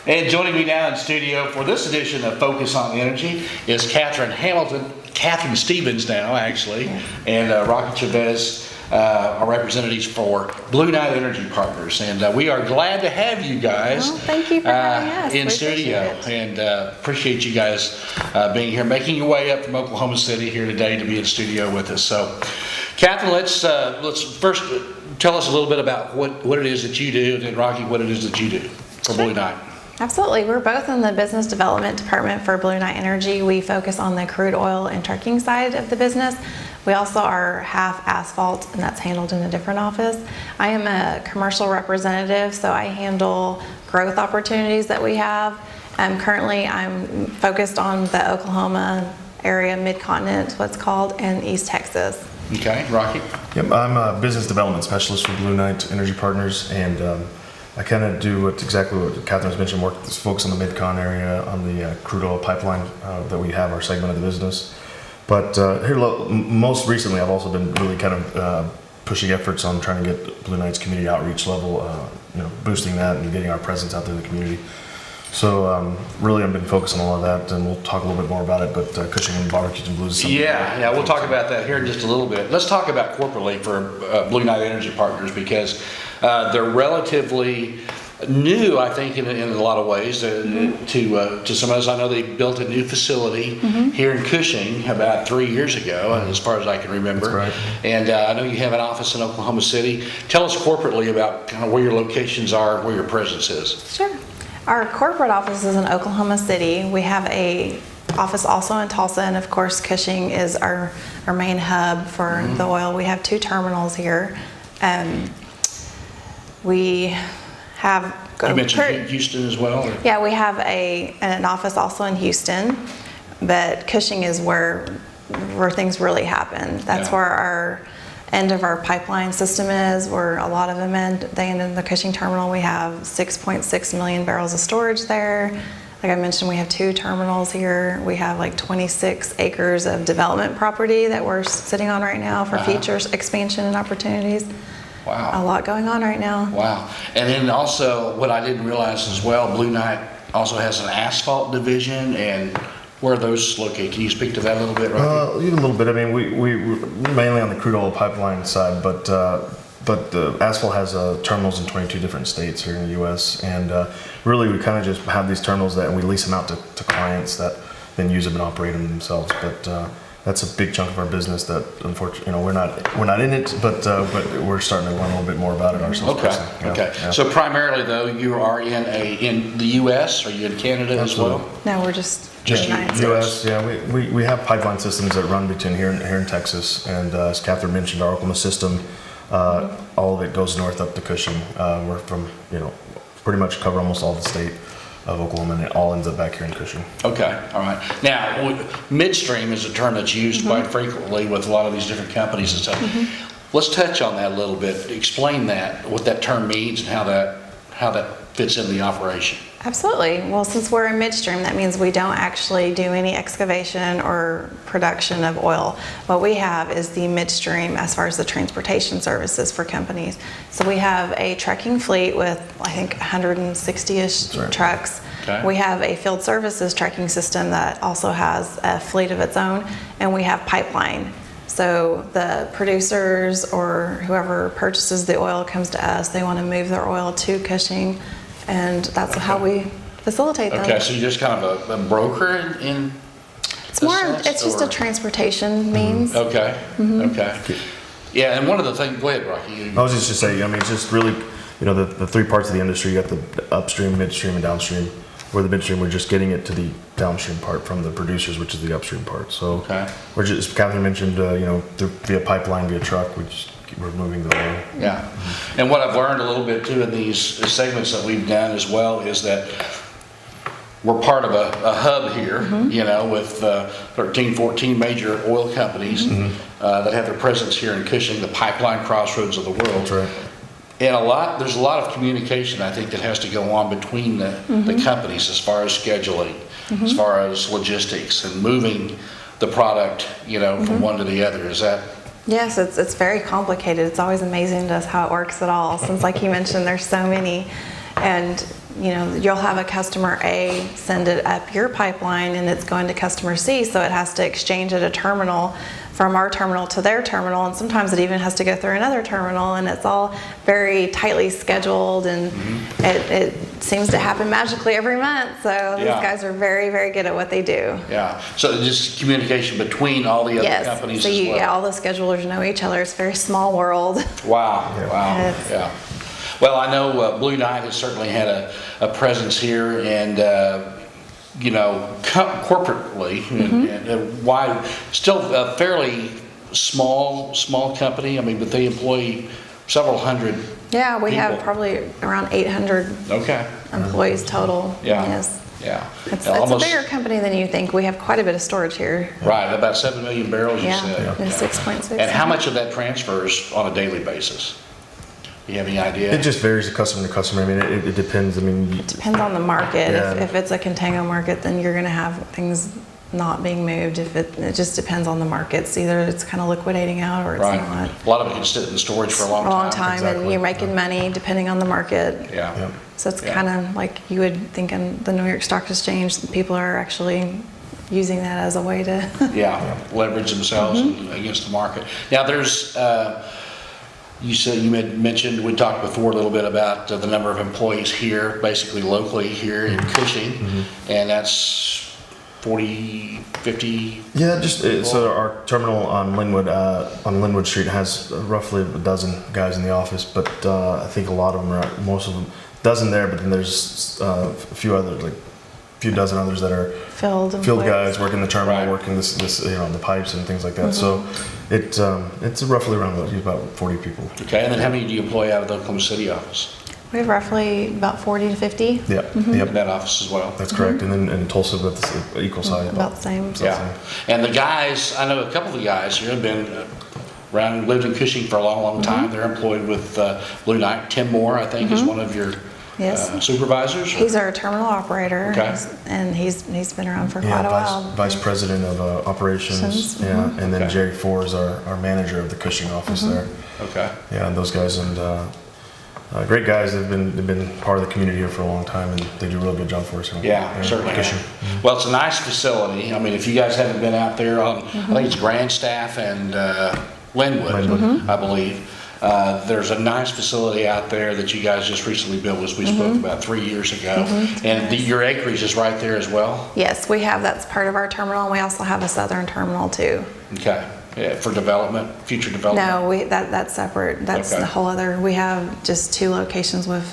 And joining me now in studio for this edition of Focus on Energy is Catherine Stevens now actually, and Rocky Chavez, our representatives for Blueknight Energy Partners. And we are glad to have you guys thank you for having us. in studio. And appreciate you guys being here, making your way up from Oklahoma City here today to be in studio with us. So Catherine, let's first tell us a little bit about what it is that you do, and then Rocky, what it is that you do for Blueknight. Absolutely. We're both in the business development department for Blueknight Energy. We focus on the crude oil and trucking side of the business. We also are half asphalt, and that's handled in a different office. I am a commercial representative, so I handle growth opportunities that we have. Currently, I'm focused on the Oklahoma area, Mid-Continent, what's called, and East Texas. Okay, Rocky? Yep, I'm a business development specialist for Blueknight Energy Partners, and I kind of do exactly what Catherine's mentioned, focus on the Mid-Con area, on the crude oil pipeline that we have, our segment of the business. But here, most recently, I've also been really kind of pushing efforts on trying to get Blueknight's community outreach level, boosting that and getting our presence out there in the community. So really, I've been focusing on all of that, and we'll talk a little bit more about it. But Cushing and BBQ Blues is something. Yeah, we'll talk about that here in just a little bit. Let's talk about corporately for Blueknight Energy Partners, because they're relatively new, I think, in a lot of ways to some of us. I know they built a new facility here in Cushing about 3 years ago, as far as I can remember. That's right. And I know you have an office in Oklahoma City. Tell us corporately about kind of where your locations are, where your presence is. Sure. Our corporate office is in Oklahoma City. We have a office also in Tulsa, and of course Cushing is our main hub for the oil. We have 2 terminals here. We have... You mentioned Houston as well? Or? Yeah, we have an office also in Houston, but Cushing is where things really happen. That's where our end of our pipeline system is, where a lot of them end. They end in the Cushing Terminal. We have 6.6 million barrels of storage there. Like I mentioned, we have 2 terminals here. We have like 26 acres of development property that we're sitting on right now for future expansion and opportunities. Wow. A lot going on right now. Wow. And then also, what I didn't realize as well, Blueknight also has an asphalt division, and where are those located? Can you speak to that a little bit, Rocky? Even a little bit. I mean, we're mainly on the crude oil pipeline side, but asphalt has terminals in 22 different states here in the U.S. And really, we kind of just have these terminals that we lease them out to clients that then use them and operate them themselves. But that's a big chunk of our business that, unfortunately, we're not in it, but we're starting to learn a little bit more about it ourselves. Okay. So primarily, though, you are in the U.S. Are you in Canada as well? No, we're just U.S. Yeah, we have pipeline systems that run between here in Texas, and as Catherine mentioned, our Oklahoma system, all of it goes north up to Cushing. We're from pretty much cover almost all the state of Oklahoma, and it all ends up back here in Cushing. Okay, all right. Now, midstream is a term that's used quite frequently with a lot of these different companies and stuff. Let's touch on that a little bit. Explain that, what that term means, and how that fits in the operation. Absolutely. Well, since we're in midstream, that means we don't actually do any excavation or production of oil. What we have is the midstream as far as the transportation services for companies. So we have a trucking fleet with, I think, 160-ish trucks. Okay. We have a field services trucking system that also has a fleet of its own, and we have pipeline. So the producers or whoever purchases the oil comes to us. They want to move their oil to Cushing, and that's how we facilitate them. Okay, so you're just kind of a broker in it's just a transportation means. Okay. Okay. Yeah, and one of the things, go ahead, Rocky. I was just to say, it's just really, the 3 parts of the industry. You got the upstream, midstream, and downstream. Where the midstream, we're just getting it to the downstream part from the producers, which is the upstream part. So we're just, Catherine mentioned, via pipeline, via truck, we're moving the oil. Yeah. And what I've learned a little bit too in these segments that we've done as well is that we're part of a hub here, with 13, 14 major oil companies that have their presence here in Cushing, the pipeline crossroads of the world. That's right. And there's a lot of communication, I think, that has to go on between the companies as far as scheduling, as far as logistics and moving the product, from one to the other. Is that? Yes, it's very complicated. It's always amazing to us how it works at all. Since, like you mentioned, there's so many And you'll have a customer A send it up your pipeline and it's going to customer C, so it has to exchange at a terminal from our terminal to their terminal, and sometimes it even has to go through another terminal, and it's all very tightly scheduled, and it seems to happen magically every month. So these guys are very, very good at what they do. Yeah. So just communication between all the other companies so as well. all the schedulers know each other. It's a very small world. Wow. Yeah. Wow. Yes. Yeah. Well, I know Blueknight has certainly had a presence here, and corporately, and wide, still a fairly small company. I mean, but they employ several hundred. Yeah, we have people. probably around 800 employees total. Yeah. Yes. Yeah. It's a bigger company than you think. We have quite a bit of storage here. Right, about 7 million barrels, you said. Yeah, 6.6. And how much of that transfers on a daily basis? Do you have any idea? It just varies customer to customer. I mean, it depends. I mean, It depends on the market. Yeah. If it's a contango market, then you're going to have things not being moved. If it just depends on the markets. Either it's kind of liquidating out or it's Right. not. A lot of it can sit in storage for a long time. And Exactly. you're making money depending on the market. Yeah. Yep. So it's Yeah. kind of like you would think in the New York Stock Exchange, people are actually using that as a way to. Yeah, leverage themselves against the market. Now there's, you had mentioned, we talked before a little bit about the number of employees here, basically locally here in Cushing, and that's 40, 50? Yeah, so our terminal on Linwood Street has roughly a dozen guys in the office, but I think a lot of them most of them, dozen there, but then there's a few others, like a few dozen others that are Field guys working the terminal, Right. working this the pipes and things like that. So it's roughly around about 40 people. Okay, and then how many do you employ out of the Oklahoma City office? We have roughly about 40 to 50. Yep. In Yep. that office as well? That's correct. And then in Tulsa, that's equal size. About the same. Yeah, and the guys, I know a couple of the guys here have been around, lived in Cushing for a long time. They're employed with Blueknight. Tim Moore, I think, is one of your Yes. supervisors? He's our terminal operator, Okay. and he's been around for Yeah, quite a while. vice president of operations. Yeah, and then Okay. Jerry Four is our manager of the Cushing office there. Okay. Yeah, and those guys and great guys. They've been part of the community here for a long time, and they do a real good job for us. Yeah, certainly. Cushing. Well, it's a nice facility. I mean, if you guys haven't been out there on, I think it's Grandstaff and Linwood, I believe. There's a nice facility out there that you guys just recently built, as we spoke about 3 years ago. And your acreage is right there as well? Yes, that's part of our terminal, and we also have a southern terminal too. Okay. Yeah, for development, future development? No, that's separate. That's Okay. the whole other. We have just 2 locations with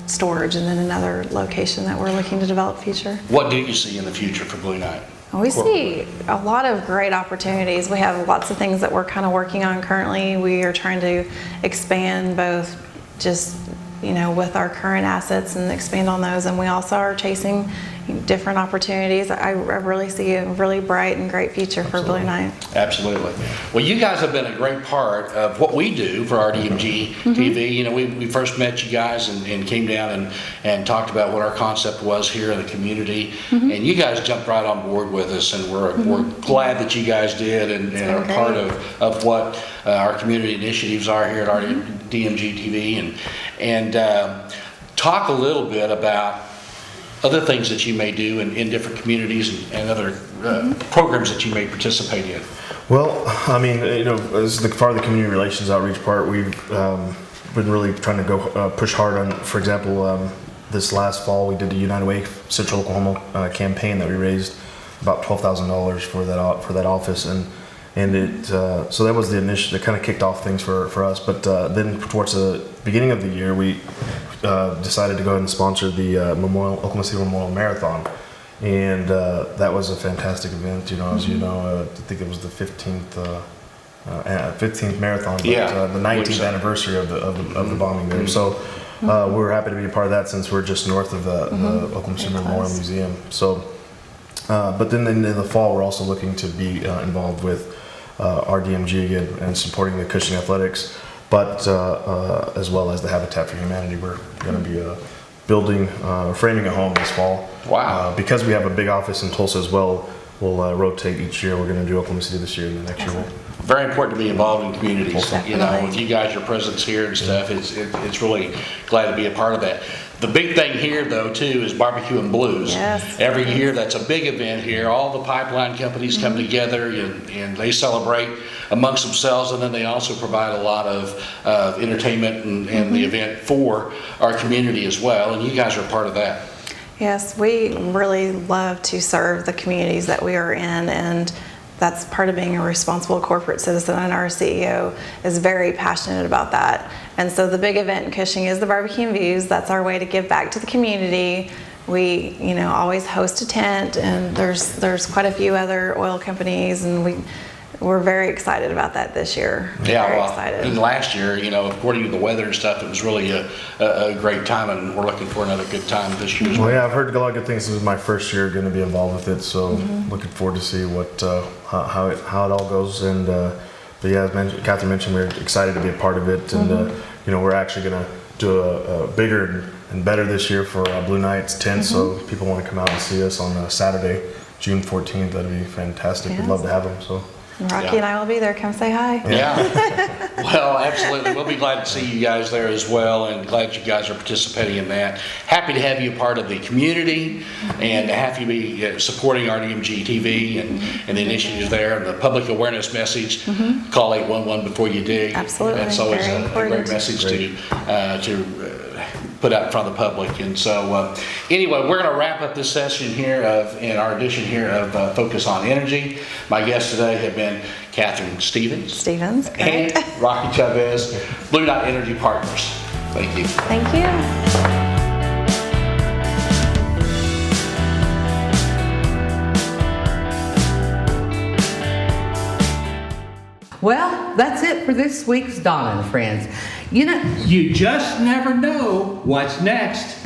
storage, and then another location that we're looking to develop future. What do you see in the future for Blueknight? We see a lot of great opportunities. We have lots of things that we're kind of working on currently. We are trying to expand both just, with our current assets and expand on those. And we also are chasing different opportunities. I really see a really bright and great future for Blueknight. Absolutely. Well, you guys have been a great part of what we do for RDMG TV. We first met you guys and came down and talked about what our concept was here in the community. And you guys jumped right on board with us, and we're glad that you guys did and are part of what our community initiatives are here at RDMG TV. And talk a little bit about other things that you may do in different communities and other programs that you may participate in. Well, I mean, as part of the community relations outreach part, we've been really trying to go push hard on, for example, this last fall we did the United Way Central Oklahoma campaign that we raised about $12,000 for that office, and it so that was the initiative that kind of kicked off things for us. But then towards the beginning of the year, we decided to go ahead and sponsor the Oklahoma City Memorial Marathon, and that was a fantastic event. As you know, I think it was the 15th marathon, but the 19th anniversary of the bombing there. So we were happy to be a part of that, since we're just north of the Oklahoma City Memorial Museum. So, but then in the fall, we're also looking to be involved with RDMG again and supporting the Cushing athletics, but as well as the Habitat for Humanity. We're going to be framing a home this fall. Wow. Because we have a big office in Tulsa as well, we'll rotate each year. We're going to do Oklahoma City this year, and the next year we'll. Very important to be involved in communities. You know, Definitely. with you guys, your presence here and stuff, it's really glad to be a part of that. The big thing here, though, too, is BBQ Blues. Yes. Every year, that's a big event here. All the pipeline companies come together and they celebrate amongst themselves, and then they also provide a lot of entertainment and the event for our community as well. And you guys are part of that. Yes, we really love to serve the communities that we are in, and that's part of being a responsible corporate citizen, and our CEO is very passionate about that. And so the big event in Cushing is the BBQ Blues. That's our way to give back to the community. We, always host a tent, and there's quite a few other oil companies, and we're very excited about that this year. Yeah, very well, excited. and last year, according to the weather and stuff, it was really a great time, and we're looking for another good time this year as well. Well, yeah, I've heard a lot of good things. This is my first year going to be involved with it, so looking forward to see what how it all goes. And but yeah, as Catherine mentioned, we're excited to be a part of it, and we're actually going to do a bigger and better this year for Blueknight's tent. So if people want to come out and see us on Saturday, June 14th, that'd be fantastic. Yes. We'd love to have them. So. Rocky and I will be there. Come say hi. Yeah. Well, absolutely. We'll be glad to see you guys there as well, and glad you guys are participating in that. Happy to have you a part of the community, and to have you be supporting RDMG TV and the initiatives there, and the public awareness message. Call 811 before you dig. Absolutely. That's always Very a great important. message to put out in front of the public. And so anyway, we're going to wrap up this session here in our edition here of Focus on Energy. My guests today have been Catherine Stevens Stevens, and correct. Rocky Chavez, Blueknight Energy Partners. Thank you. Thank you. Well, that's it for this week's Donna and Friends. You just never know what's next.